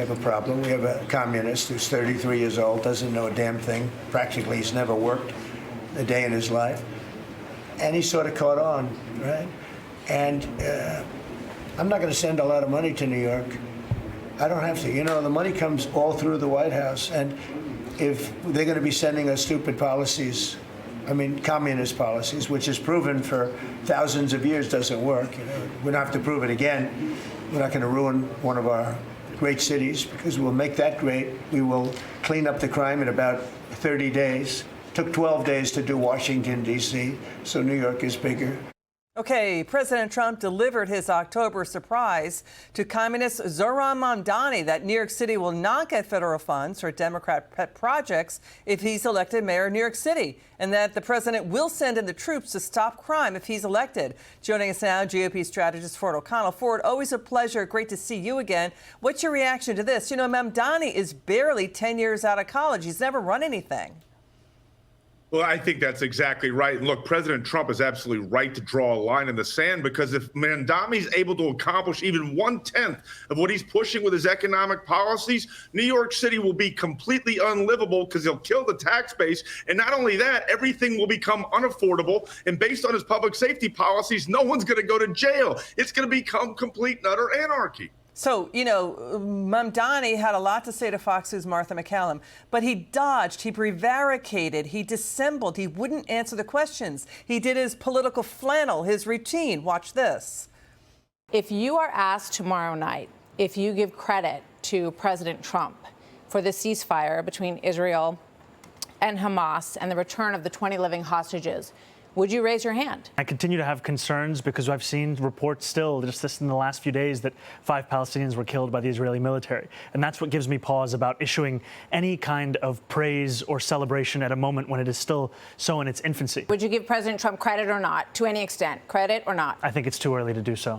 have a problem. We have a communist who's 33 years old, doesn't know a damn thing. Practically, he's never worked a day in his life. And he sort of caught on, right? And I'm not going to send a lot of money to New York. I don't have to. You know, the money comes all through the White House. And if they're going to be sending us stupid policies, I mean, communist policies, which is proven for thousands of years doesn't work. You know, we don't have to prove it again. We're not going to ruin one of our great cities because we'll make that great. We will clean up the crime in about 30 days. Took 12 days to do Washington, D.C., so New York is bigger. Okay, President Trump delivered his October surprise to communist Zohran Mamdani that New York City will not get federal funds for Democrat pet projects if he's elected mayor of New York City, and that the president will send in the troops to stop crime if he's elected. Joining us now, GOP strategist Ford O'Connell. Ford, always a pleasure. Great to see you again. What's your reaction to this? You know, Mamdani is barely 10 years out of college. He's never run anything. Well, I think that's exactly right. And look, President Trump is absolutely right to draw a line in the sand, because if Mamdani is able to accomplish even 1/10 of what he's pushing with his economic policies, New York City will be completely unlivable because he'll kill the tax base. And not only that, everything will become unaffordable. And based on his public safety policies, no one's going to go to jail. It's going to become complete and utter anarchy. So, you know, Mamdani had a lot to say to Fox News' Martha McCallum, but he dodged, he prevaricated, he dissembled, he wouldn't answer the questions. He did his political flannel, his routine. Watch this. If you are asked tomorrow night if you give credit to President Trump for the ceasefire between Israel and Hamas and the return of the 20 living hostages, would you raise your hand? I continue to have concerns because I've seen reports still, just this in the last few days, that 5 Palestinians were killed by the Israeli military. And that's what gives me pause about issuing any kind of praise or celebration at a moment when it is still so in its infancy. Would you give President Trump credit or not, to any extent? Credit or not? I think it's too early to do so.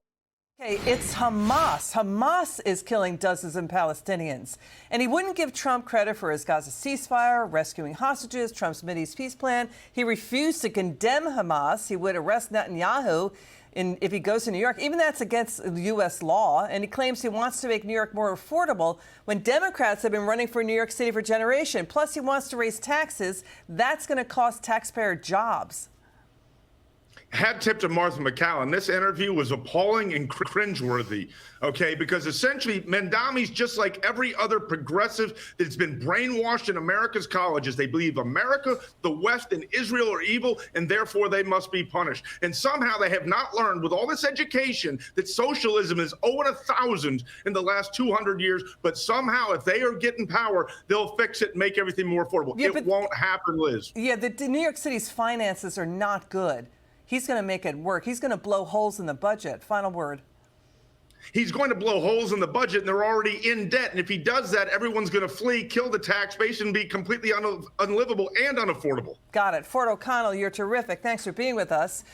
Okay, it's Hamas. Hamas is killing dozens of Palestinians. And he wouldn't give Trump credit for his Gaza ceasefire, rescuing hostages, Trump's Mideast peace plan. He refused to condemn Hamas. He would arrest Netanyahu if he goes to New York. Even that's against U.S. law. And he claims he wants to make New York more affordable when Democrats have been running for New York City for generations. Plus, he wants to raise taxes. That's going to cost taxpayer jobs. Hat tip to Martha McCallum. This interview was appalling and cringeworthy, okay? Because essentially, Mamdani's just like every other progressive that's been brainwashed in America's colleges. They believe America, the West, and Israel are evil, and therefore they must be punished. And somehow they have not learned, with all this education, that socialism is 0 and 1,000 in the last 200 years. But somehow, if they are getting power, they'll fix it and make everything more affordable. Yeah, it won't happen, Liz. Yeah, the New York City's finances are not good. He's going to make it work. He's going to blow holes in the budget. Final word. He's going to blow holes in the budget, and they're already in debt. And if he does that, everyone's going to flee, kill the tax base, and be completely unlivable and unaffordable. Got it. Ford O'Connell, you're terrific. Thanks for being with us.